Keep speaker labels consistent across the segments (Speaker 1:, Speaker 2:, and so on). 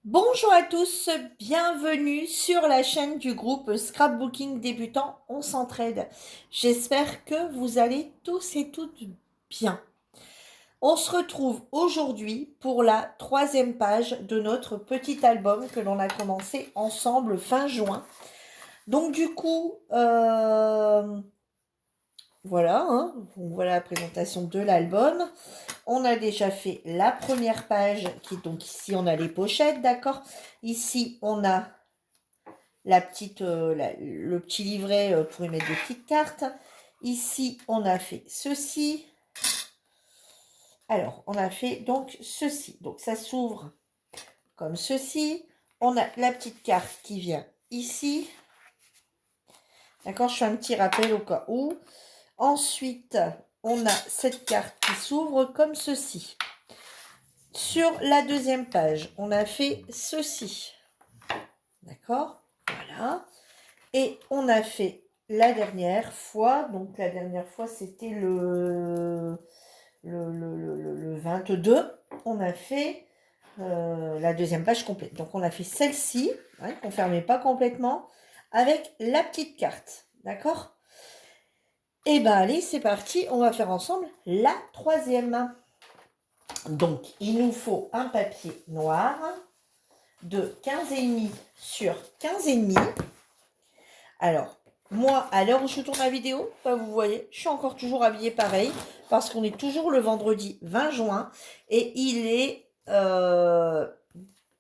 Speaker 1: Bonjour à tous, bienvenue sur la chaîne du groupe Scrapbooking débutant, on s'entraide. J'espère que vous allez tous et toutes bien. On se retrouve aujourd'hui pour la troisième page de notre petit album que l'on a commencé ensemble fin juin. Donc du coup, voilà, hein, voilà la présentation de l'album. On a déjà fait la première page, donc ici on a les pochettes, d'accord? Ici on a le petit livret pour y mettre des petites cartes. Ici, on a fait ceci. Alors, on a fait donc ceci. Donc, ça s'ouvre comme ceci. On a la petite carte qui vient ici. D'accord, je fais un petit rappel au cas où. Ensuite, on a cette carte qui s'ouvre comme ceci. Sur la deuxième page, on a fait ceci. D'accord, voilà. Et on a fait la dernière fois, donc la dernière fois c'était le 22, on a fait la deuxième page complète. Donc on a fait celle-ci, hein, qu'on ne fermait pas complètement, avec la petite carte, d'accord? Et ben allez, c'est parti, on va faire ensemble la troisième. Donc il nous faut un papier noir de 15,5 sur 15,5. Alors, moi, à l'heure où je tourne la vidéo, bah, vous voyez, je suis encore toujours habillée pareil, parce qu'on est toujours le vendredi 20 juin, et il est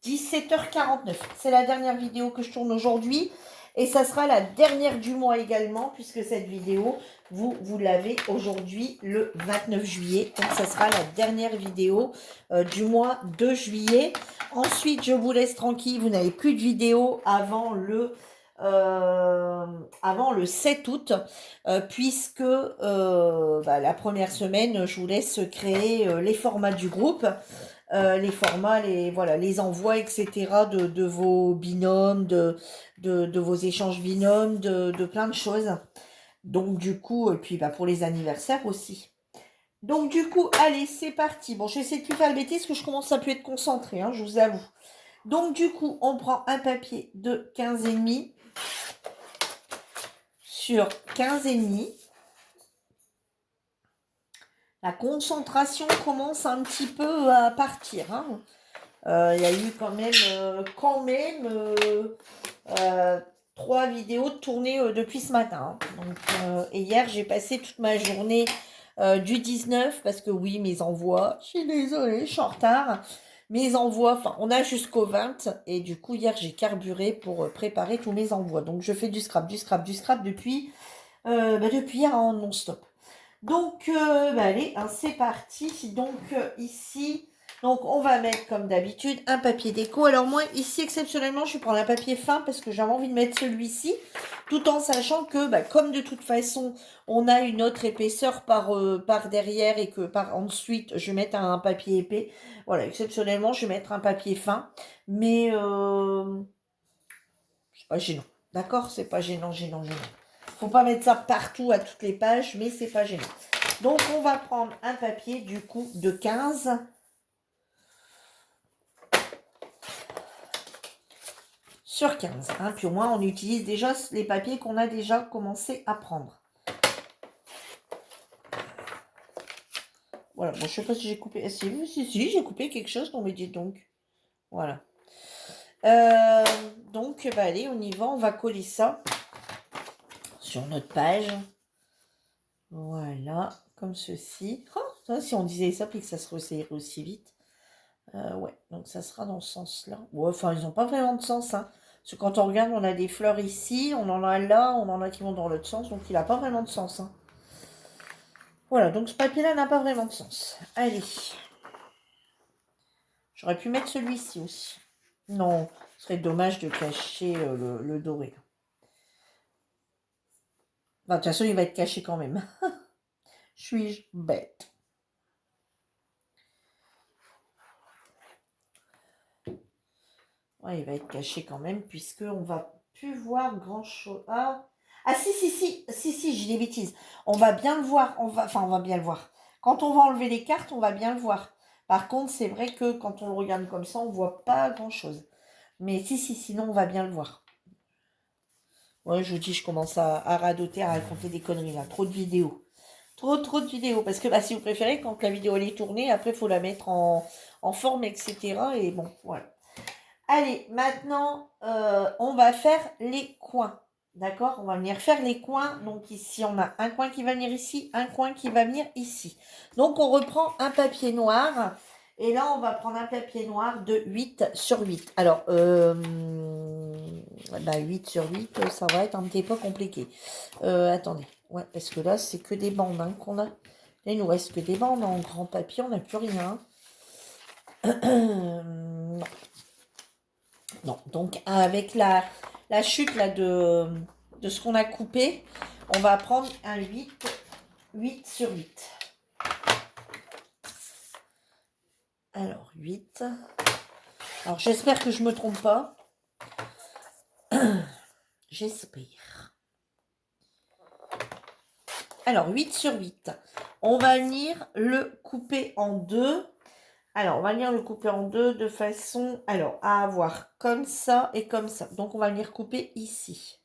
Speaker 1: 17h49. C'est la dernière vidéo que je tourne aujourd'hui, et ça sera la dernière du mois également, puisque cette vidéo, vous l'avez aujourd'hui le 29 juillet, donc ça sera la dernière vidéo du mois de juillet. Ensuite, je vous laisse tranquille, vous n'avez plus de vidéo avant le 7 août, puisque la première semaine, je vous laisse créer les formats du groupe, les formats, les envois, etc. de vos binômes, de vos échanges binômes, de plein de choses. Donc du coup, et puis pour les anniversaires aussi. Donc du coup, allez, c'est parti. Bon, je vais essayer de plus faire le bêtise, parce que je commence à plus être concentrée, hein, je vous avoue. Donc du coup, on prend un papier de 15,5 sur 15,5. La concentration commence un petit peu à partir, hein. Il y a eu quand même 3 vidéos tournées depuis ce matin, hein. Donc, et hier, j'ai passé toute ma journée du 19, parce que oui, mes envois, je suis désolée, je suis en retard. Mes envois, enfin, on a jusqu'au 20, et du coup, hier, j'ai carburé pour préparer tous mes envois. Donc, je fais du scrap depuis hier en non-stop. Donc, allez, hein, c'est parti. Donc, ici, donc on va mettre comme d'habitude un papier déco. Alors moi, ici, exceptionnellement, je vais prendre un papier fin parce que j'avais envie de mettre celui-ci, tout en sachant que, comme de toute façon, on a une autre épaisseur par derrière et que par ensuite, je vais mettre un papier épais. Voilà, exceptionnellement, je vais mettre un papier fin. Mais, c'est pas gênant. D'accord? C'est pas gênant. Faut pas mettre ça partout à toutes les pages, mais c'est pas gênant. Donc, on va prendre un papier, du coup, de 15 sur 15. Hein, puis au moins, on utilise déjà les papiers qu'on a déjà commencé à prendre. Voilà, bon, je sais pas si j'ai coupé. Si, j'ai coupé quelque chose, non mais dites donc. Voilà. Donc, allez, on y va, on va coller ça sur notre page. Voilà, comme ceci. Oh, ça, si on disait ça, puis que ça se resserrait aussi vite. Ouais, donc ça sera dans ce sens-là. Ouais, enfin, ils n'ont pas vraiment de sens, hein. Parce que quand on regarde, on a des fleurs ici, on en a là, on en a qui vont dans l'autre sens, donc il n'a pas vraiment de sens, hein. Voilà, donc ce papier-là n'a pas vraiment de sens. Allez. J'aurais pu mettre celui-ci aussi. Non, ce serait dommage de cacher le doré. Enfin, de toute façon, il va être caché quand même. Suis-je bête? Ouais, il va être caché quand même, puisqu'on va plus voir grand-chose. Ah, si, j'ai des bêtises. On va bien le voir. On va bien le voir. Quand on va enlever les cartes, on va bien le voir. Par contre, c'est vrai que quand on le regarde comme ça, on voit pas grand-chose. Mais si, sinon, on va bien le voir. Ouais, je vous dis, je commence à radoter, à raconter des conneries là. Trop de vidéos. Trop de vidéos. Parce que si vous préférez, quand la vidéo elle est tournée, après, il faut la mettre en forme, etc. Et bon, voilà. Allez, maintenant, on va faire les coins. D'accord? On va venir faire les coins. Donc ici, on a un coin qui va venir ici, un coin qui va venir ici. Donc on reprend un papier noir. Et là, on va prendre un papier noir de 8 sur 8. Alors, 8 sur 8, ça va être un petit peu compliqué. Attendez. Ouais, parce que là, c'est que des bandes hein, qu'on a. Là, il nous reste que des bandes en grand papier. On n'a plus rien. Non. Non, donc avec la chute là de ce qu'on a coupé, on va prendre un 8 sur 8. Alors 8. Alors j'espère que je ne me trompe pas. J'espère. Alors 8 sur 8. On va venir le couper en deux. Alors on va venir le couper en deux de façon à avoir comme ça et comme ça. Donc on va venir couper ici.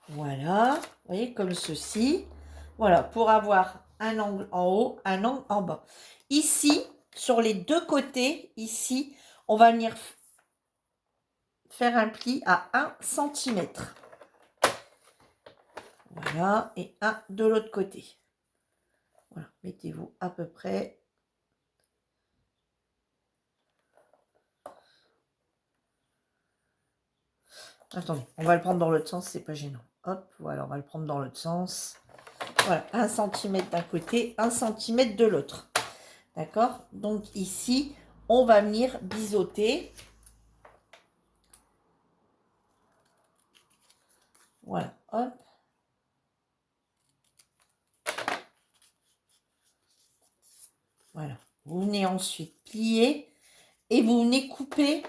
Speaker 1: Voilà, vous voyez, comme ceci. Voilà, pour avoir un angle en haut, un angle en bas. Ici, sur les deux côtés, ici, on va venir faire un pli à 1 cm. Voilà, et un de l'autre côté. Voilà, mettez-vous à peu près. Attendez, on va le prendre dans l'autre sens, c'est pas gênant. Hop, voilà, on va le prendre dans l'autre sens. Voilà, 1 cm d'un côté, 1 cm de l'autre. D'accord? Donc ici, on va venir biseauter. Voilà, hop. Voilà. Vous venez ensuite plier et vous venez couper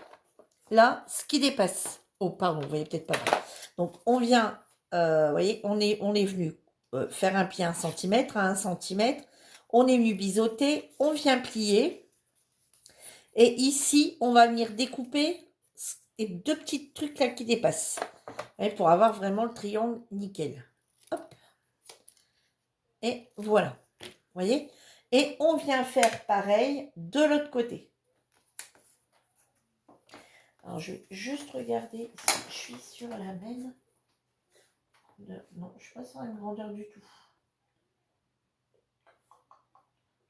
Speaker 1: là ce qui dépasse. Oh, pardon, vous voyez peut-être pas bien. Donc, on vient, vous voyez, on est venu faire un pli 1 cm à 1 cm. On est venu biseauter, on vient plier. Et ici, on va venir découper les deux petits trucs là qui dépassent. Voyez, pour avoir vraiment le triangle nickel. Hop. Et voilà. Vous voyez? Et on vient faire pareil de l'autre côté. Alors, je vais juste regarder si je suis sur la même. Non, je ne suis pas sur la même grandeur du tout.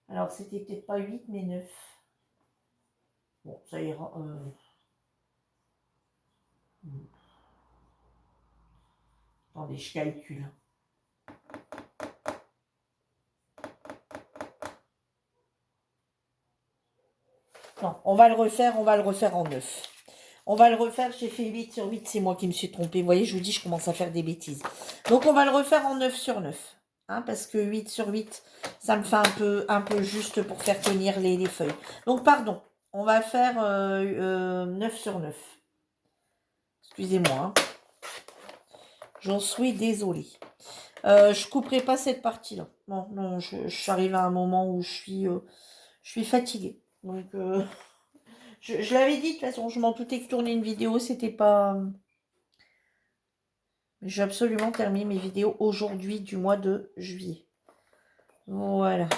Speaker 1: Alors, c'était peut-être pas 8, mais 9. Bon, ça ira. Attendez, je calcule. Non, on va le refaire en 9. On va le refaire, j'ai fait 8 sur 8, c'est moi qui me suis trompée. Vous voyez, je vous dis, je commence à faire des bêtises. Donc, on va le refaire en 9 sur 9. Hein, parce que 8 sur 8, ça me fait un peu juste pour faire tenir les feuilles. Donc, pardon, on va faire 9 sur 9. Excusez-moi. Hein. J'en suis désolée. Je couperai pas cette partie-là. Non, non, je suis arrivée à un moment où je suis fatiguée. Donc, je l'avais dit, de toute façon, je m'en doutais que tourner une vidéo, c'était pas... J'ai absolument terminé mes vidéos aujourd'hui du mois de juillet. Voilà.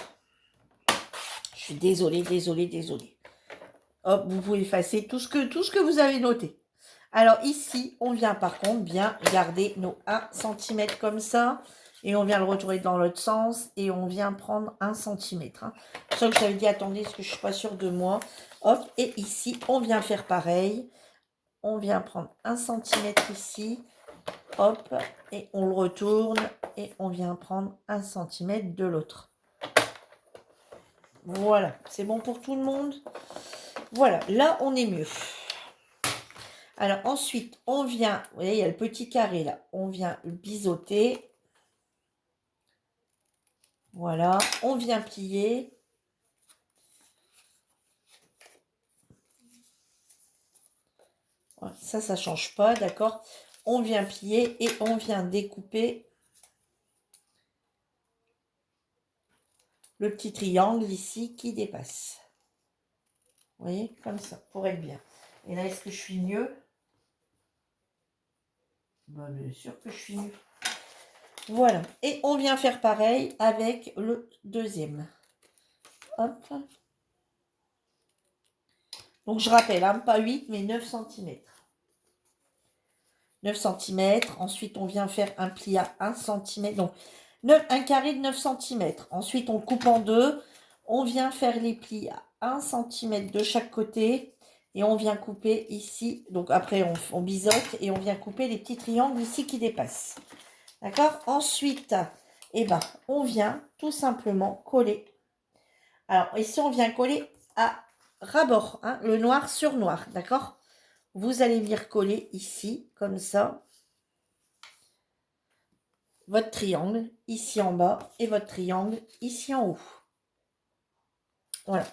Speaker 1: Je suis désolée, désolée, désolée. Hop, vous pouvez effacer tout ce que vous avez noté. Alors ici, on vient par contre bien garder nos 1 cm comme ça. Et on vient le retourner dans l'autre sens. Et on vient prendre 1 cm. Hein. C'est ça que j'avais dit, attendez, parce que je ne suis pas sûre de moi. Hop, et ici, on vient faire pareil. On vient prendre 1 cm ici. Hop, et on le retourne. Et on vient prendre 1 cm de l'autre. Voilà, c'est bon pour tout le monde. Voilà, là, on est mieux. Alors, ensuite, on vient, vous voyez, il y a le petit carré là. On vient le biseauter. Voilà, on vient plier. Voilà, ça ne change pas, d'accord? On vient plier et on vient découper le petit triangle ici qui dépasse. Vous voyez, comme ça, pour être bien. Et là, est-ce que je suis mieux? Bah, bien sûr que je suis mieux. Voilà. Et on vient faire pareil avec le deuxième. Hop. Donc, je rappelle, hein, pas 8, mais 9 cm. 9 cm. Ensuite, on vient faire un pli à 1 cm. Donc, un carré de 9 cm. Ensuite, on coupe en deux. On vient faire les plis à 1 cm de chaque côté. Et on vient couper ici. Donc, après, on biseaute et on vient couper les petits triangles ici qui dépassent. D'accord? Ensuite, eh ben, on vient tout simplement coller. Alors, ici, on vient coller à ras-bord, hein, le noir sur noir. D'accord? Vous allez venir coller ici, comme ça, votre triangle ici en bas et votre triangle ici en haut. Voilà.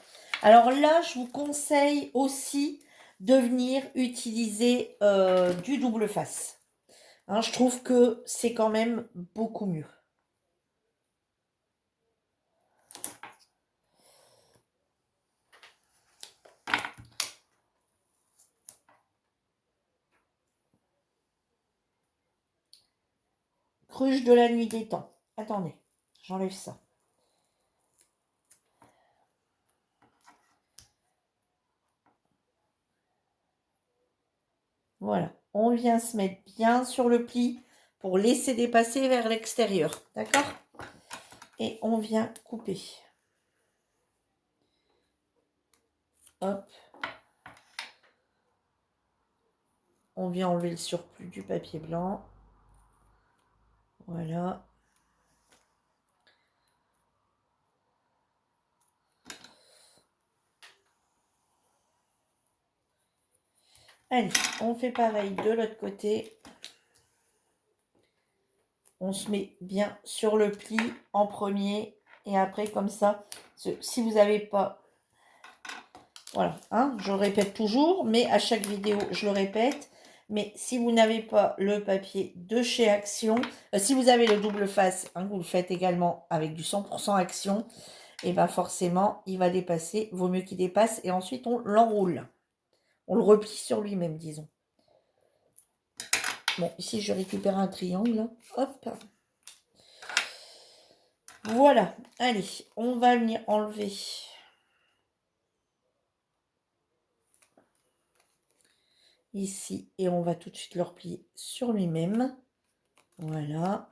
Speaker 1: Alors là, je vous conseille aussi de venir utiliser du double face. Hein, je trouve que c'est quand même beaucoup mieux. Cruche de la nuit des temps. Attendez, j'enlève ça. Voilà, on vient se mettre bien sur le pli pour laisser dépasser vers l'extérieur. D'accord? Et on vient couper. Hop. On vient enlever le surplus du papier blanc. Voilà. Allez, on fait pareil de l'autre côté. On se met bien sur le pli en premier. Et après, comme ça, si vous n'avez pas... Voilà, hein, je le répète toujours, mais à chaque vidéo, je le répète. Mais si vous n'avez pas le papier de chez Action, si vous avez le double face, hein, vous le faites également avec du 100% Action, et bien forcément, il va dépasser, vaut mieux qu'il dépasse, et ensuite on l'enroule. On le replie sur lui-même, disons. Bon, ici, je récupère un triangle. Hop. Voilà. Allez, on va venir enlever ici. Et on va tout de suite le replier sur lui-même. Voilà.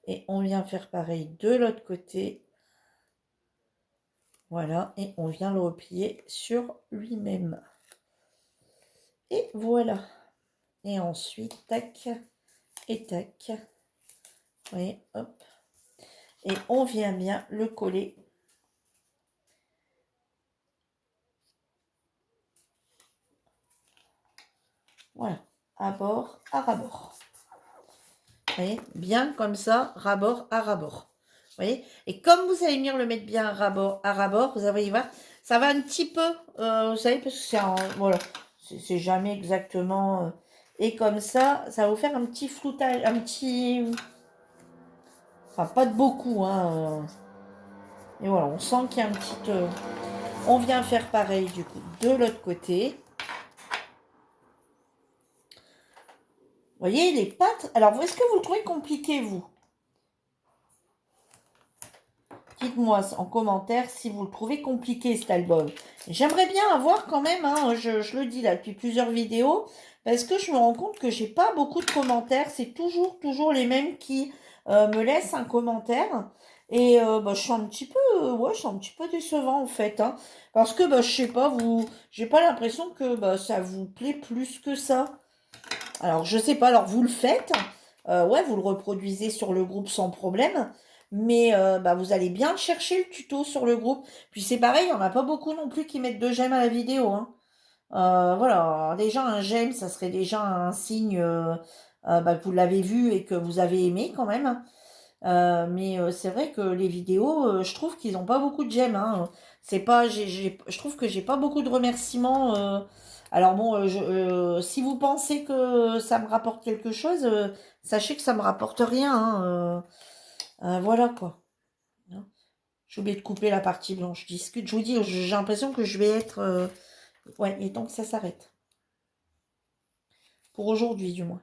Speaker 1: Et on vient faire pareil de l'autre côté. Voilà. Et on vient le replier sur lui-même. Et voilà. Et ensuite, tac. Et tac. Vous voyez, hop. Et on vient bien le coller. Voilà. À bord, à ras-bord. Vous voyez, bien comme ça, ras-bord à ras-bord. Vous voyez, et comme vous allez venir le mettre bien à ras-bord, vous allez voir, ça va un petit peu, vous savez, parce que c'est voilà, c'est jamais exactement, et comme ça va vous faire un petit floutage, un petit, enfin pas de beaucoup, hein, et voilà, on sent qu'il y a un petit, on vient faire pareil du coup de l'autre côté. Vous voyez, les pattes, alors est-ce que vous le trouvez compliqué, vous? Dites-moi en commentaire si vous le trouvez compliqué cet album. J'aimerais bien avoir quand même, hein, je le dis là depuis plusieurs vidéos, parce que je me rends compte que j'ai pas beaucoup de commentaires. C'est toujours les mêmes qui me laissent un commentaire. Et bah, je suis un petit peu, ouais, je suis un petit peu décevant en fait, hein, parce que bah, je sais pas, j'ai pas l'impression que bah, ça vous plaît plus que ça. Alors je sais pas, alors vous le faites, ouais, vous le reproduisez sur le groupe sans problème. Mais bah, vous allez bien chercher le tuto sur le groupe. Puis c'est pareil, il n'y en a pas beaucoup non plus qui mettent de j'aime à la vidéo. Hein. Voilà, alors, déjà un j'aime, ça serait déjà un signe bah, que vous l'avez vu et que vous avez aimé quand même. Mais c'est vrai que les vidéos, je trouve qu'ils n'ont pas beaucoup de j'aime. Hein. C'est pas, je trouve que j'ai pas beaucoup de remerciements. Alors bon, si vous pensez que ça me rapporte quelque chose, sachez que ça me rapporte rien. Hein. Voilà quoi. J'ai oublié de couper la partie blanche. Je discute, je vous dis, j'ai l'impression que je vais être... Ouais, et donc ça s'arrête. Pour aujourd'hui, du moins.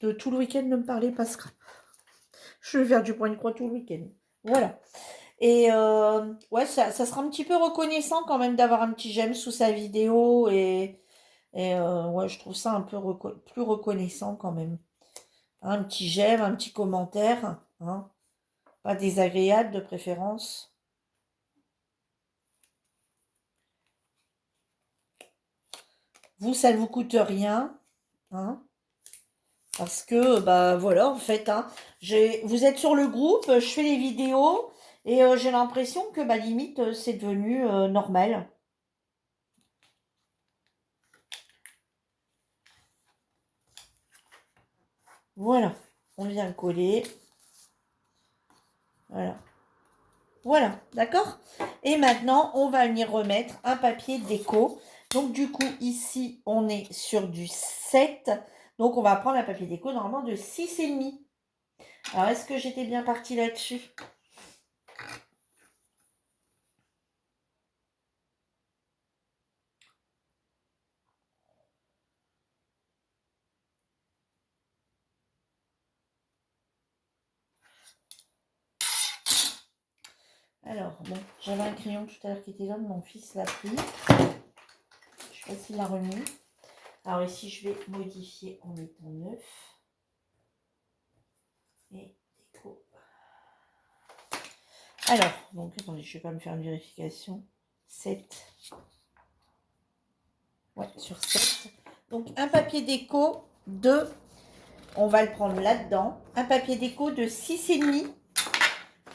Speaker 1: De tout le week-end, ne me parlez pas scrap. Je vais faire du point de croix tout le week-end. Voilà. Et ouais, ça sera un petit peu reconnaissant quand même d'avoir un petit j'aime sous sa vidéo. Et ouais, je trouve ça un peu plus reconnaissant quand même. Un petit j'aime, un petit commentaire. Hein, pas désagréable de préférence. Vous, ça ne vous coûte rien. Hein, parce que, bah voilà, en fait, hein, vous êtes sur le groupe, je fais les vidéos. Et j'ai l'impression que, bah limite, c'est devenu normal. Voilà. On vient le coller. Voilà. Voilà, d'accord? Et maintenant, on va venir remettre un papier déco. Donc, du coup, ici, on est sur du 7. Donc, on va prendre un papier déco normalement de 6,5. Alors, est-ce que j'étais bien partie là-dessus? Alors, bon, j'avais un crayon tout à l'heure qui était là, mon fils l'a pris. Je sais pas s'il l'a remis. Alors ici, je vais modifier en mettant 9. Et déco. Alors, donc, attendez, je vais pas me faire une vérification. 7. Ouais, sur 7. Donc, un papier déco de... On va le prendre là-dedans. Un papier déco de 6,5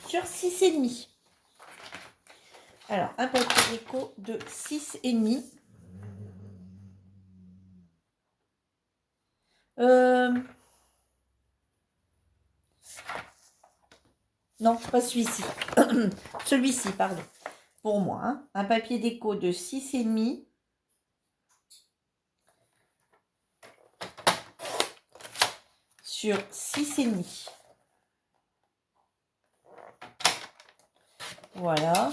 Speaker 1: sur 6,5. Alors, un papier déco de 6,5. Non, pas celui-ci. Celui-ci, pardon. Pour moi, hein. Un papier déco de 6,5 sur 6,5. Voilà.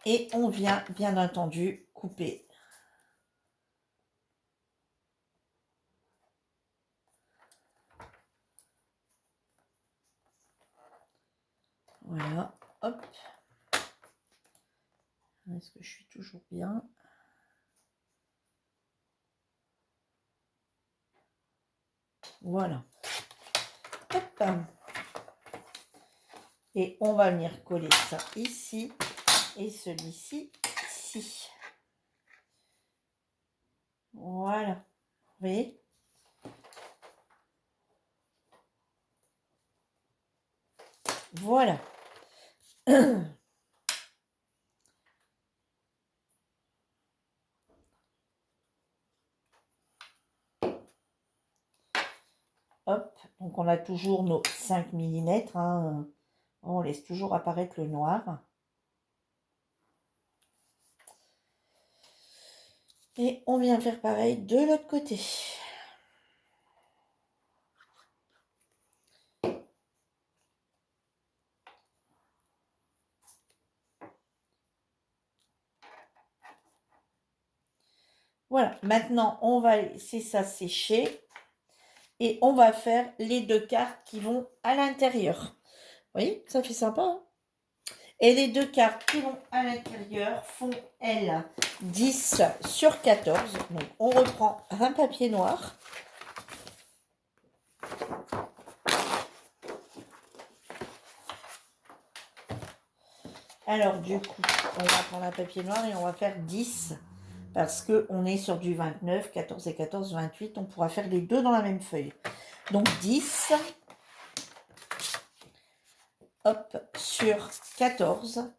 Speaker 1: Et on vient, bien entendu, couper. Voilà. Hop. Est-ce que je suis toujours bien? Voilà. Hop. Et on va venir coller ça ici. Et celui-ci ici. Voilà. Vous voyez? Voilà. Hop. Donc on a toujours nos 5 mm. Hein. On laisse toujours apparaître le noir. Et on vient faire pareil de l'autre côté. Voilà, maintenant on va laisser ça sécher et on va faire les 2 cartes qui vont à l'intérieur. Vous voyez, ça fait sympa. Hein, et les 2 cartes qui vont à l'intérieur font, elles, 10 sur 14. Donc on reprend un papier noir. Alors du coup, on va prendre un papier noir et on va faire 10. Parce qu'on est sur du 29, 14 et 14, 28. On pourra faire les deux dans la même feuille. Donc 10. Hop, sur 14.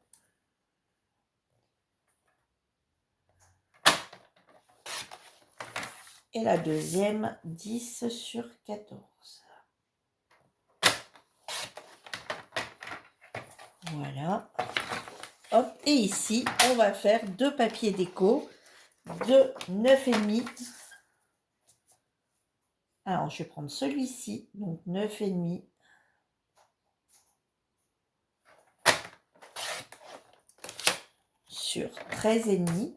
Speaker 1: Et la deuxième, 10 sur 14. Voilà. Hop, et ici, on va faire 2 papiers déco de 9,5. Alors, je vais prendre celui-ci, donc 9,5. sur 13,5.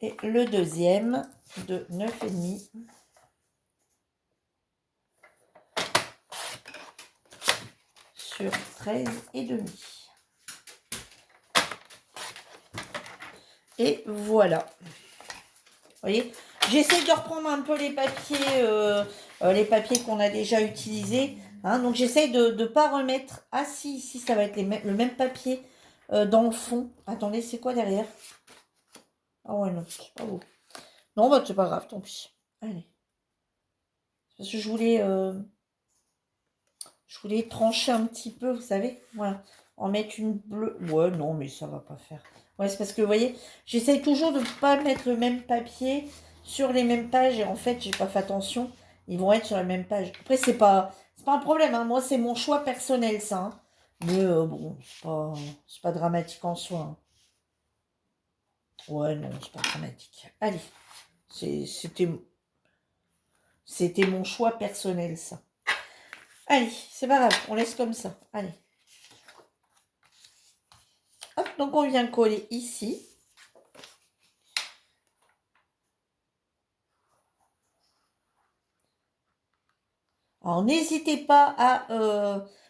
Speaker 1: Et le deuxième de 9,5 sur 13,5. Et voilà. Vous voyez, j'essaie de reprendre un peu les papiers qu'on a déjà utilisés. Hein, donc j'essaie de ne pas remettre... Ah si, ici ça va être le même papier dans le fond. Attendez, c'est quoi derrière? Ah ouais, non, c'est pas beau. Non, bah c'est pas grave, tant pis. Allez. Parce que je voulais trancher un petit peu, vous savez. Voilà. En mettre une bleue. Ouais, non, mais ça va pas faire. Ouais, c'est parce que, vous voyez, j'essaye toujours de ne pas mettre le même papier sur les mêmes pages. Et en fait, j'ai pas fait attention. Ils vont être sur la même page. Après, c'est pas un problème. Hein. Moi, c'est mon choix personnel, ça. Hein. Mais bon, c'est pas dramatique en soi. Hein. Ouais, non, c'est pas dramatique. Allez. C'était mon choix personnel, ça. Allez, c'est pas grave, on laisse comme ça. Allez. Hop, donc on vient coller ici. Alors, n'hésitez pas à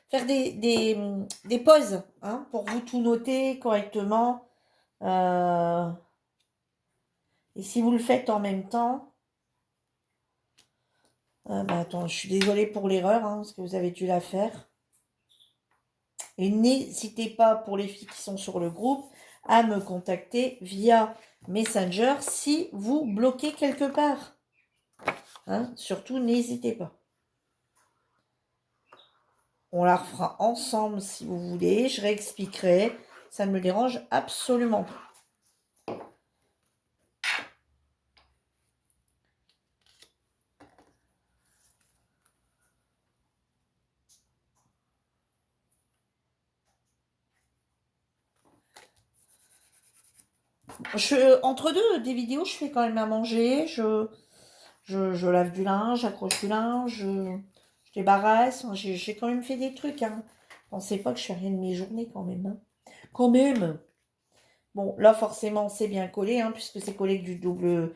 Speaker 1: faire des pauses hein, pour vous tout noter correctement. Et si vous le faites en même temps... bah, attends, je suis désolée pour l'erreur, hein, parce que vous avez dû la faire. Et n'hésitez pas, pour les filles qui sont sur le groupe, à me contacter via Messenger si vous bloquez quelque part. Hein, surtout, n'hésitez pas. On la refera ensemble si vous voulez. Je réexpliquerai. Ça ne me dérange absolument pas. Entre deux, des vidéos, je fais quand même à manger. Je lave du linge, j'accroche du linge, je débarrasse. Enfin, j'ai quand même fait des trucs. Hein. Pensez pas que je fais rien de mes journées quand même. Hein. Quand même. Bon, là, forcément, c'est bien collé, hein, puisque c'est collé avec du double.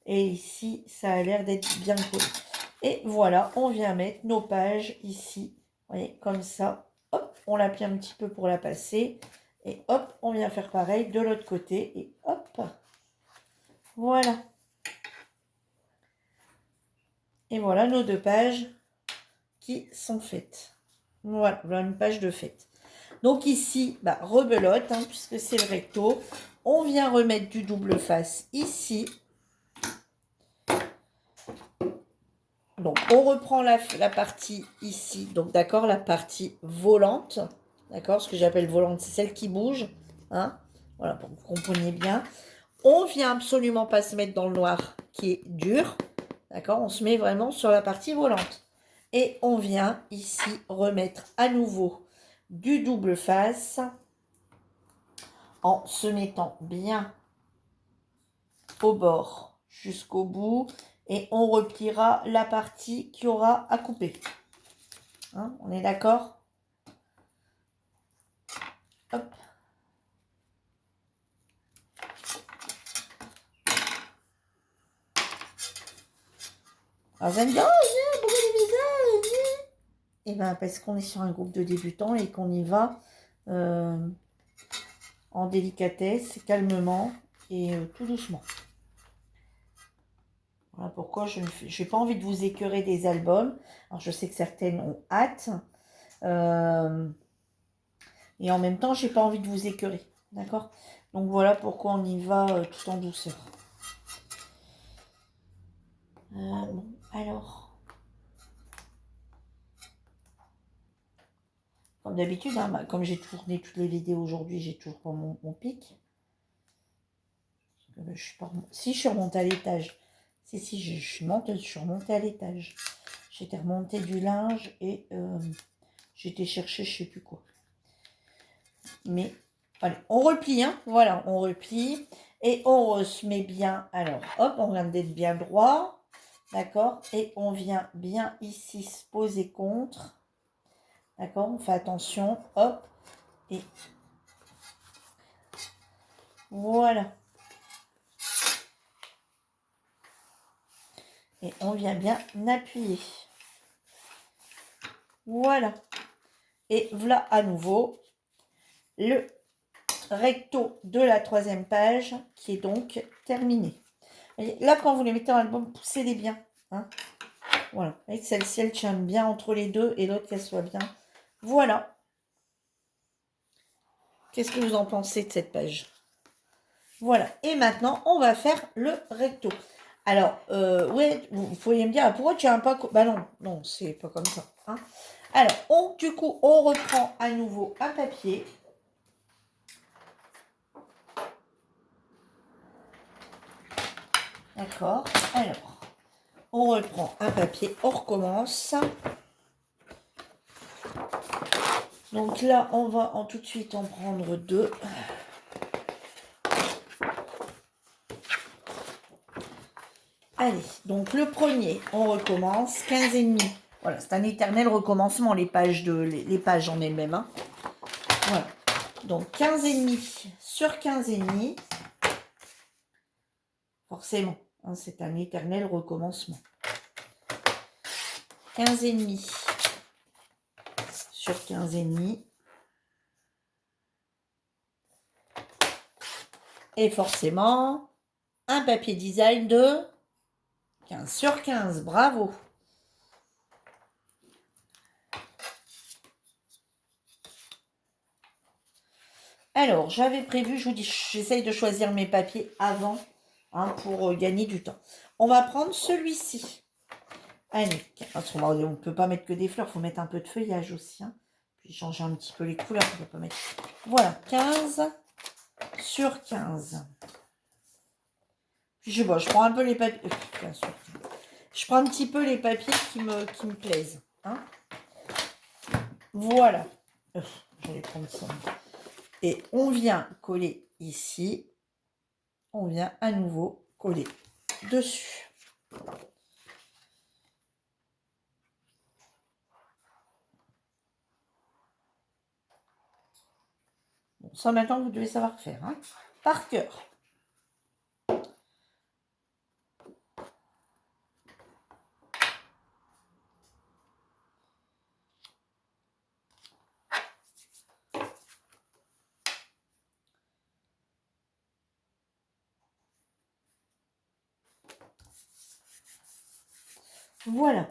Speaker 1: Et ici, ça a l'air d'être bien collé. Et voilà, on vient mettre nos pages ici. Vous voyez, comme ça. Hop, on l'appuie un petit peu pour la passer. Et hop, on vient faire pareil de l'autre côté. Et hop, voilà. Et voilà nos deux pages qui sont faites. Voilà, une page de fête. Donc ici, bah, rebelote, hein, puisque c'est le recto. On vient remettre du double face ici. Donc, on reprend la partie ici. Donc, d'accord, la partie volante. D'accord, ce que j'appelle volante, c'est celle qui bouge. Hein, voilà, pour que vous compreniez bien. On vient absolument pas se mettre dans le noir qui est dur. D'accord, on se met vraiment sur la partie volante. Et on vient ici remettre à nouveau du double face en se mettant bien au bord jusqu'au bout. Et on repliera la partie qui aura à couper. Hein, on est d'accord? Hop. Alors vous allez me dire, oh, pourquoi tu fais ça? Eh bien, parce qu'on est sur un groupe de débutants et qu'on y va en délicatesse, calmement et tout doucement. Voilà pourquoi je n'ai pas envie de vous écœurer des albums. Alors, je sais que certaines ont hâte. Et en même temps, j'ai pas envie de vous écœurer. D'accord? Donc, voilà pourquoi on y va tout en douceur. Bon, alors... Comme d'habitude, hein, comme j'ai tourné toutes les vidéos aujourd'hui, j'ai toujours pas mon pic. Si je suis remontée à l'étage. Si, je suis remontée à l'étage. J'étais remontée du linge et j'étais chercher je sais plus quoi. Mais, allez, on replie, hein. Voilà, on replie. Et on se met bien. Alors, hop, on vient d'être bien droit. D'accord? Et on vient bien ici se poser contre. D'accord, on fait attention. Hop. Et voilà. Et on vient bien appuyer. Voilà. Et voilà à nouveau le recto de la 3e page qui est donc terminé. Et là, quand vous les mettez en album, poussez-les bien. Hein. Voilà. Et celle-ci, elle tient bien entre les deux et l'autre, qu'elle soit bien. Voilà. Qu'est-ce que vous en pensez de cette page? Voilà. Et maintenant, on va faire le recto. Alors, ouais, vous pourriez me dire, ah, pourquoi tu as un pas... Bah non, non, c'est pas comme ça. Hein. Alors, du coup, on reprend à nouveau un papier. D'accord. Alors, on reprend un papier, on recommence. Donc là, on va tout de suite en prendre 2. Allez, donc le premier, on recommence, 15 et demi. Voilà, c'est un éternel recommencement, les pages en elles-mêmes. Hein. Voilà. Donc 15 et demi sur 15 et demi. Forcément, hein, c'est un éternel recommencement. 15 et demi sur 15 et demi. Et forcément, un papier design de 15 sur 15. Bravo. Alors, j'avais prévu, je vous dis, j'essaye de choisir mes papiers avant hein, pour gagner du temps. On va prendre celui-ci. Allez, on ne peut pas mettre que des fleurs, il faut mettre un peu de feuillage aussi. Hein. Puis changer un petit peu les couleurs, on peut pas mettre... Voilà, 15 sur 15. Puis je prends un peu les papiers... je prends un petit peu les papiers qui me plaisent. Hein. Voilà. Je vais prendre ça. Et on vient coller ici. On vient à nouveau coller dessus. Bon, ça maintenant vous devez savoir faire, hein, par cœur. Voilà.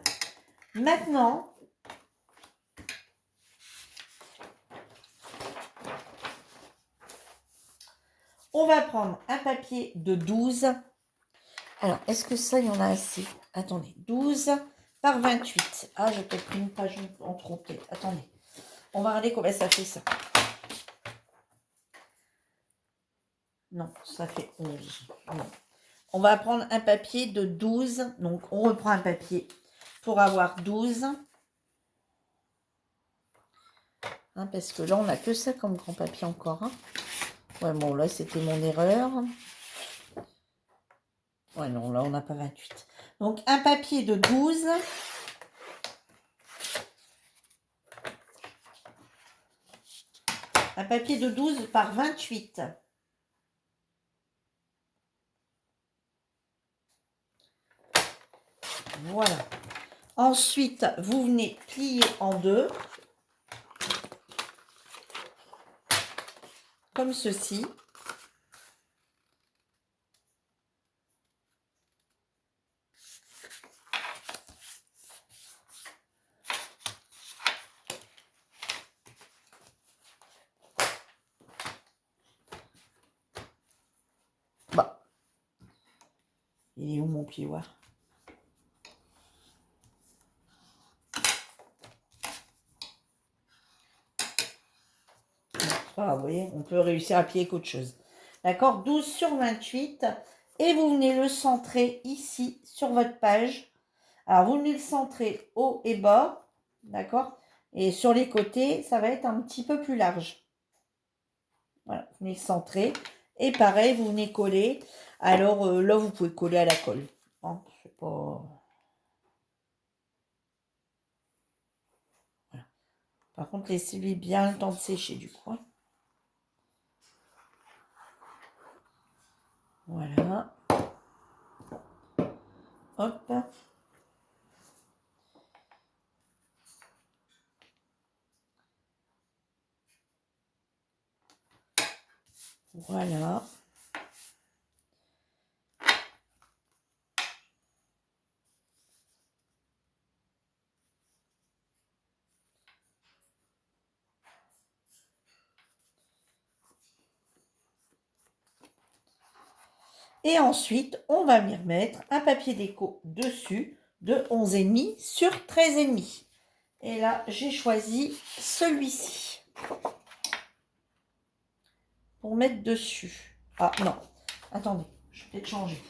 Speaker 1: Maintenant, on va prendre un papier de 12. Alors, est-ce que ça, il y en a assez? Attendez, 12 par 28. Ah, j'ai peut-être pris une page en trop, peut-être. Attendez. On va regarder combien ça fait, ça. Non, ça fait 11. Non. On va prendre un papier de 12. Donc, on reprend un papier pour avoir 12. Hein, parce que là, on n'a que ça comme grand papier encore. Hein. Ouais, bon, là, c'était mon erreur. Ouais, non, là, on n'a pas 28. Donc, un papier de 12. Un papier de 12 par 28. Voilà. Ensuite, vous venez plier en deux. Comme ceci. Bah. Il est où mon plioir? Ah, vous voyez, on peut réussir à plier qu'autre chose. D'accord, 12 sur 28. Et vous venez le centrer ici sur votre page. Alors, vous venez le centrer haut et bas. D'accord. Et sur les côtés, ça va être un petit peu plus large. Voilà, vous venez le centrer. Et pareil, vous venez coller. Alors là, vous pouvez coller à la colle. Hein, c'est pas... Voilà. Par contre, laissez-lui bien le temps de sécher du coup. Voilà. Hop. Voilà. Et ensuite, on va venir mettre un papier déco dessus de 11,5 sur 13,5. Et là, j'ai choisi celui-ci pour mettre dessus. Ah non, attendez, je vais peut-être changer.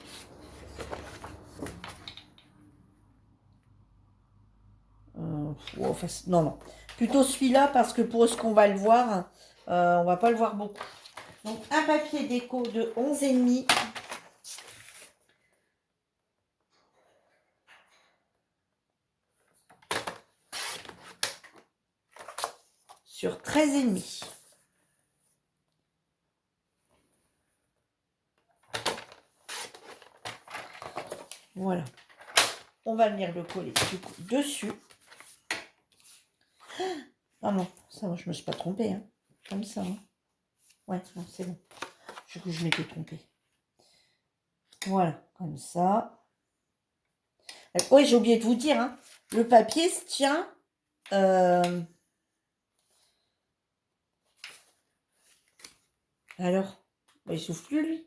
Speaker 1: Enfin, non, non. Plutôt celui-là parce que pour ce qu'on va le voir, on va pas le voir beaucoup. Donc, un papier déco de 11,5 sur 13,5. Voilà. On va venir le coller du coup dessus. Ah non, ça, moi, je me suis pas trompée. Hein. Comme ça. Hein. Ouais, non, c'est bon. Je m'étais trompée. Voilà, comme ça. Oui, j'ai oublié de vous dire, hein, le papier se tient... Alors, bah, il souffle plus, lui.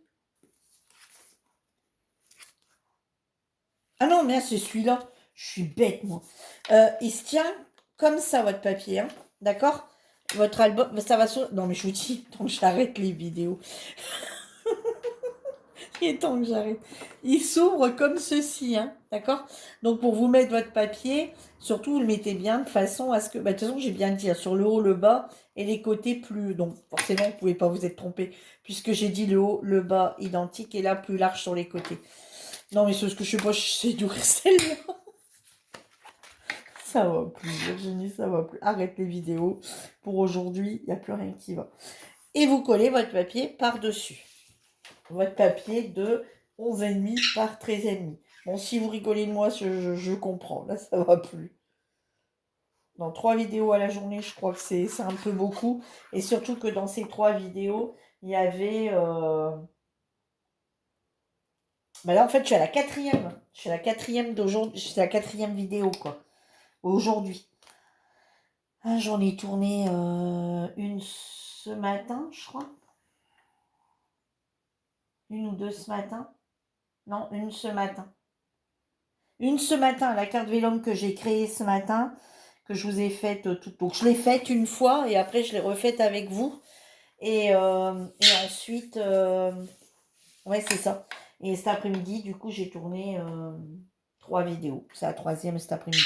Speaker 1: Ah non, mais c'est celui-là. Je suis bête, moi. Il se tient comme ça, votre papier, hein. D'accord? Votre album, ça va sur... Non, mais je vous dis, tant que j'arrête les vidéos. Il est temps que j'arrête. Il s'ouvre comme ceci, hein. D'accord? Donc, pour vous mettre votre papier, surtout, vous le mettez bien de façon à ce que... Bah, de toute façon, j'ai bien dit, sur le haut, le bas et les côtés plus... Donc, forcément, vous ne pouvez pas vous être trompé, puisque j'ai dit le haut, le bas identique et là, plus large sur les côtés. Non, mais c'est ce que je sais pas, c'est du celle-là. Ça va plus, Virginie, ça va plus. Arrête les vidéos. Pour aujourd'hui, il n'y a plus rien qui va. Et vous collez votre papier par-dessus. Votre papier de 11,5 par 13,5. Bon, si vous rigolez de moi, je comprends. Là, ça va plus. Dans 3 vidéos à la journée, je crois que c'est un peu beaucoup. Et surtout que dans ces 3 vidéos, il y avait... Bah là, en fait, je suis à la 4e. Je suis à la 4e d'aujourd'hui. Je suis à la 4e vidéo, quoi. Aujourd'hui. Ah, j'en ai tourné une ce matin, je crois. Une ou deux ce matin. Non, une ce matin. Une ce matin, la carte Vélum que j'ai créée ce matin, que je vous ai faite toute. Donc je l'ai faite une fois et après je l'ai refaite avec vous. Et ensuite, ouais, c'est ça. Et cet après-midi, du coup, j'ai tourné 3 vidéos. C'est la 3e cet après-midi.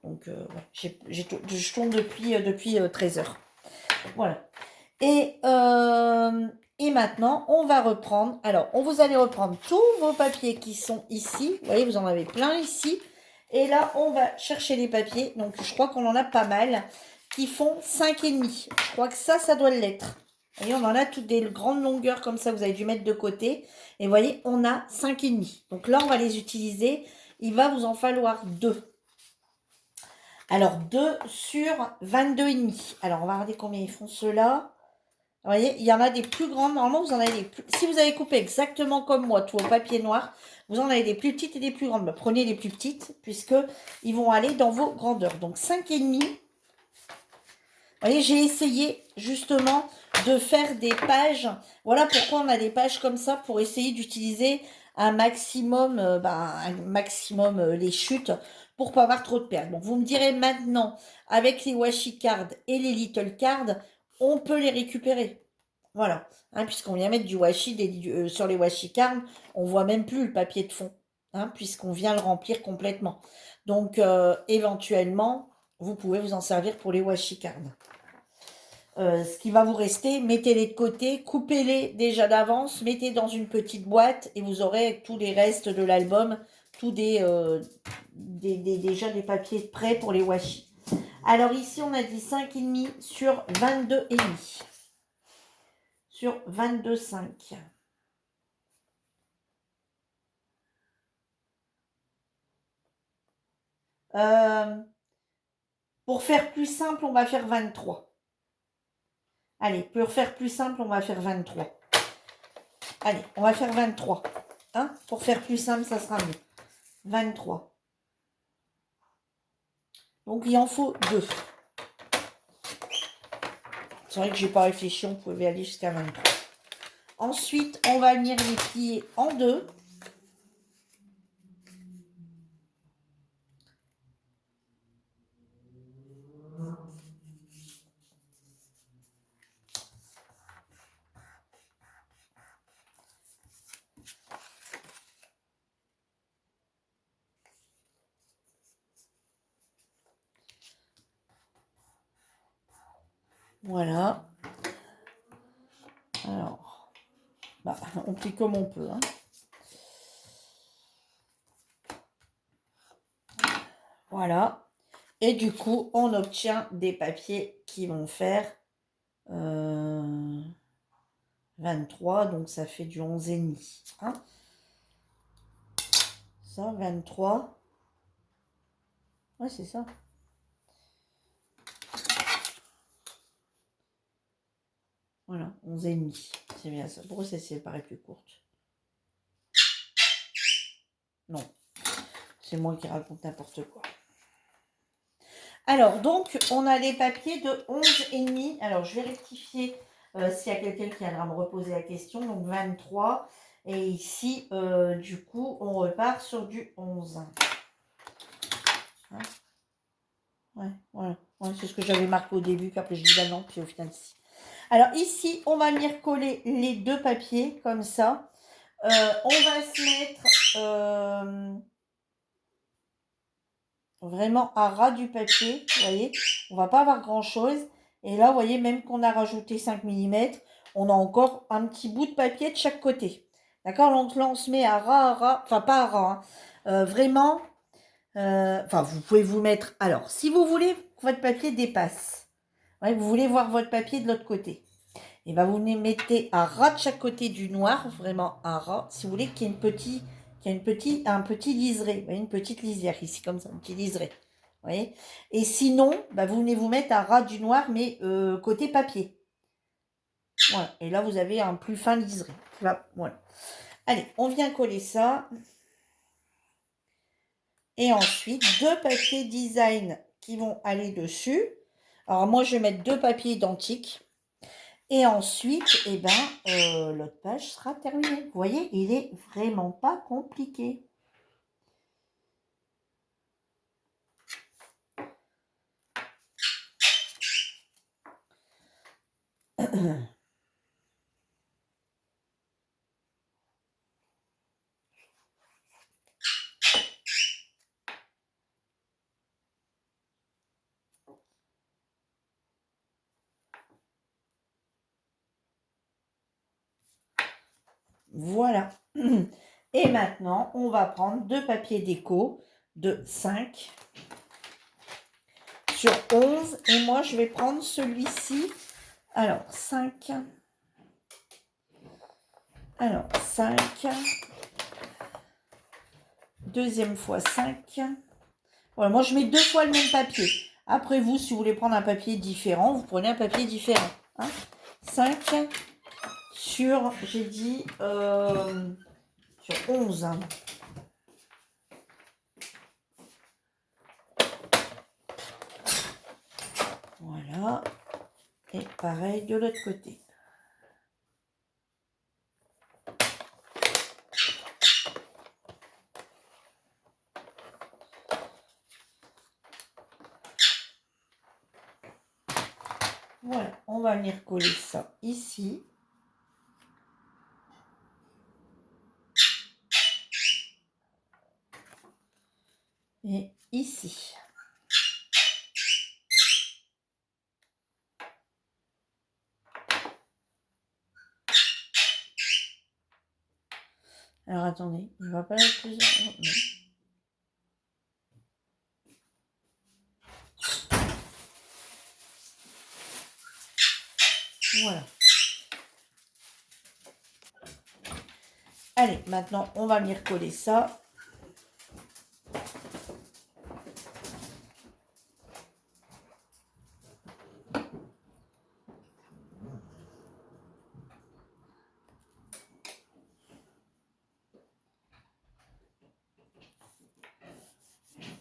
Speaker 1: Donc, ouais, je tourne depuis 13 heures. Voilà. Et maintenant, on va reprendre. Alors, vous allez reprendre tous vos papiers qui sont ici. Vous voyez, vous en avez plein ici. Et là, on va chercher les papiers. Donc, je crois qu'on en a pas mal qui font 5,5. Je crois que ça doit l'être. Vous voyez, on en a toutes des grandes longueurs comme ça. Vous avez dû mettre de côté. Et vous voyez, on a 5,5. Donc là, on va les utiliser. Il va vous en falloir 2. Alors, 2 sur 22,5. Alors, on va regarder combien ils font ceux-là. Vous voyez, il y en a des plus grandes. Normalement, vous en avez des plus... Si vous avez coupé exactement comme moi, tout au papier noir, vous en avez des plus petites et des plus grandes. Ben, prenez les plus petites, puisqu'ils vont aller dans vos grandeurs. Donc, 5,5. Vous voyez, j'ai essayé justement de faire des pages. Voilà pourquoi on a des pages comme ça, pour essayer d'utiliser un maximum, les chutes, pour pas avoir trop de pertes. Bon, vous me direz maintenant, avec les washi cards et les little cards, on peut les récupérer. Voilà, hein, puisqu'on vient mettre du washi, sur les washi cards, on voit même plus le papier de fond, hein, puisqu'on vient le remplir complètement. Donc, éventuellement, vous pouvez vous en servir pour les washi cards. Ce qui va vous rester, mettez-les de côté, coupez-les déjà d'avance, mettez dans une petite boîte et vous aurez tous les restes de l'album, tous déjà des papiers prêts pour les washi. Alors ici, on a dit 5,5 sur 22,5. Sur 22,5. Pour faire plus simple, on va faire 23. Allez, pour faire plus simple, on va faire 23. Allez, on va faire 23. Hein? Pour faire plus simple, ça sera mieux. 23. Donc, il en faut 2. C'est vrai que j'ai pas réfléchi, on pouvait aller jusqu'à 23. Ensuite, on va venir les plier en 2. Voilà. Alors, on plie comme on peut. Hein. Voilà. Et du coup, on obtient des papiers qui vont faire 23. Donc, ça fait du 11,5. Hein. Ça, 23. Ouais, c'est ça. Voilà, 11,5. C'est bien ça. Pourquoi ça paraît plus courte? Non. C'est moi qui raconte n'importe quoi. Alors, donc, on a les papiers de 11,5. Alors, je vais rectifier s'il y a quelqu'un qui viendra me reposer la question. Donc, 23. Et ici, du coup, on repart sur du 11. Hein? Ouais, voilà. Ouais, c'est ce que j'avais marqué au début, puis après je dis bah non, puis au final, si. Alors, ici, on va venir coller les deux papiers, comme ça. On va se mettre vraiment à ras du papier, vous voyez. On va pas avoir grand chose. Et là, vous voyez, même qu'on a rajouté 5 mm, on a encore un petit bout de papier de chaque côté. D'accord? Donc là, on se met à ras, enfin pas à ras, hein. Vraiment, enfin, vous pouvez vous mettre. Alors, si vous voulez que votre papier dépasse, ouais, vous voulez voir votre papier de l'autre côté, et ben vous les mettez à ras de chaque côté du noir, vraiment à ras, si vous voulez qu'il y ait un petit liseré, vous voyez, une petite lisière ici, comme ça, un petit liseré. Vous voyez. Et sinon, bah, vous venez vous mettre à ras du noir, mais côté papier. Voilà. Et là, vous avez un plus fin liseré. Là, voilà. Allez, on vient coller ça. Et ensuite, deux papiers design qui vont aller dessus. Alors, moi, je vais mettre deux papiers identiques. Et ensuite, eh ben, l'autre page sera terminée. Vous voyez, il est vraiment pas compliqué. Voilà. Et maintenant, on va prendre deux papiers déco de 5 sur 11. Et moi, je vais prendre celui-ci. Alors, 5. Alors, 5. Deuxième fois 5. Voilà, moi, je mets deux fois le même papier. Après, vous, si vous voulez prendre un papier différent, vous prenez un papier différent. Hein. 5 sur, j'ai dit, sur 11. Voilà. Et pareil de l'autre côté. Voilà, on va venir coller ça ici. Et ici. Alors attendez, il ne va pas être plusieurs. Voilà. Allez, maintenant, on va venir coller ça.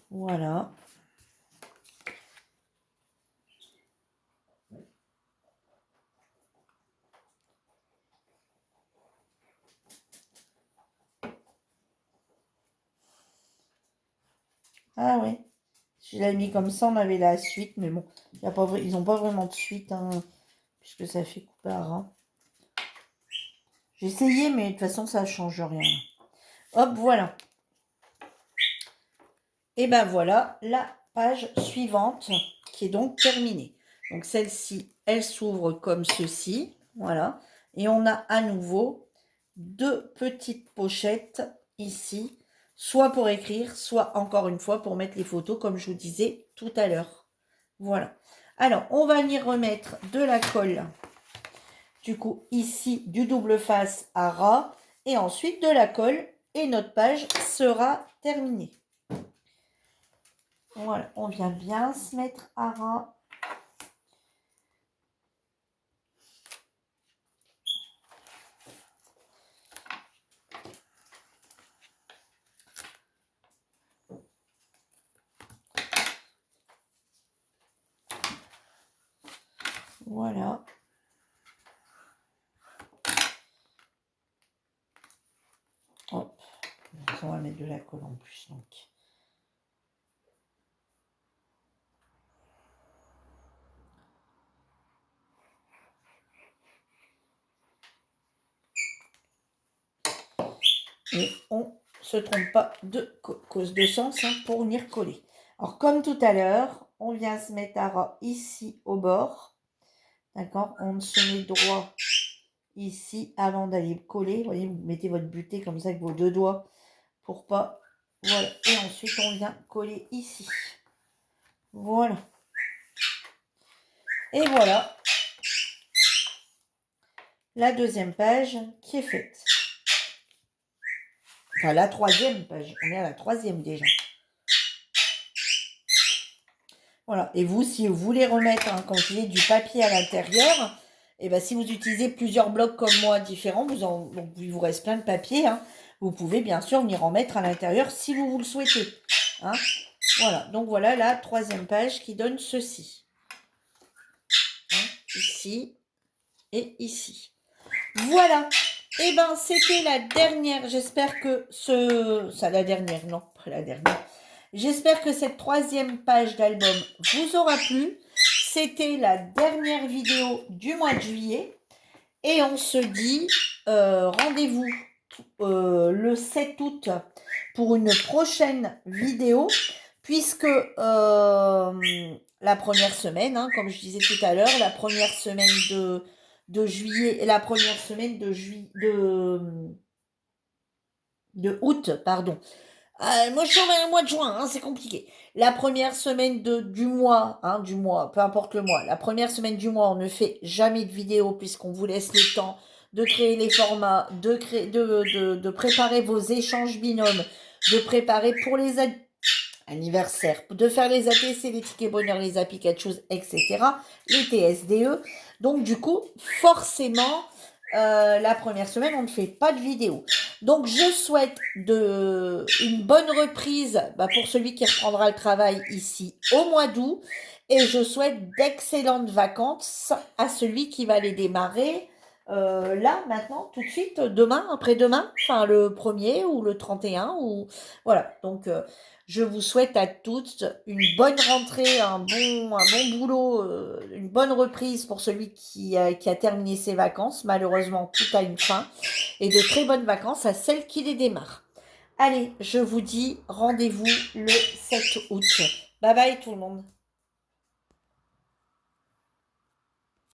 Speaker 1: Voilà. Ah ouais. Si je l'avais mis comme ça, on avait la suite. Mais bon, y a pas, ils n'ont pas vraiment de suite, hein, puisque ça fait couper à ras. J'ai essayé, mais de toute façon, ça ne change rien. Hop, voilà. Et ben voilà la page suivante qui est donc terminée. Donc celle-ci, elle s'ouvre comme ceci. Voilà. Et on a à nouveau deux petites pochettes ici, soit pour écrire, soit encore une fois pour mettre les photos, comme je vous disais tout à l'heure. Voilà. Alors, on va venir remettre de la colle, du coup, ici, du double face à ras, et ensuite de la colle, et notre page sera terminée. Voilà, on vient bien se mettre à ras. Voilà. Hop. On va mettre de la colle en plus, donc. Et on se trompe pas de cause de sens, hein, pour venir coller. Alors, comme tout à l'heure, on vient se mettre à ras ici au bord. D'accord? On se met droit ici avant d'aller coller. Vous voyez, vous mettez votre butée comme ça avec vos deux doigts pour pas... Voilà. Et ensuite, on vient coller ici. Voilà. Et voilà la deuxième page qui est faite. Enfin, la troisième page. On est à la troisième déjà. Voilà. Et vous, si vous voulez remettre, hein, quand il y a du papier à l'intérieur, et ben, si vous utilisez plusieurs blocs comme moi différents, donc il vous reste plein de papier, hein, vous pouvez bien sûr venir en mettre à l'intérieur si vous le souhaitez. Hein. Voilà. Donc voilà la troisième page qui donne ceci. Hein, ici et ici. Voilà. Et ben, c'était la dernière. J'espère que la dernière, non, pas la dernière. J'espère que cette troisième page d'album vous aura plu. C'était la dernière vidéo du mois de juillet. Et on se dit rendez-vous le 7 août pour une prochaine vidéo. Puisque la première semaine, hein, comme je disais tout à l'heure, la première semaine de juillet et la première semaine de août, pardon. Moi, je suis en mois de juin, hein, c'est compliqué. La première semaine du mois, peu importe le mois, la première semaine du mois, on ne fait jamais de vidéo puisqu'on vous laisse le temps de créer les formats, de préparer vos échanges binômes, de préparer pour les anniversaires, de faire les ATC, les tickets bonheur, les Happy Pikachu, etc., les TSDE. Donc, du coup, forcément... la première semaine, on ne fait pas de vidéo. Donc, je souhaite une bonne reprise pour celui qui reprendra le travail ici au mois d'août. Et je souhaite d'excellentes vacances à celui qui va les démarrer là, maintenant, tout de suite, demain, après-demain, enfin le 1er ou le 31. Voilà, donc je vous souhaite à toutes une bonne rentrée, un bon boulot, une bonne reprise pour celui qui a terminé ses vacances. Malheureusement, tout a une fin. Et de très bonnes vacances à celles qui les démarrent. Allez, je vous dis rendez-vous le 7 août. Bye bye tout le monde.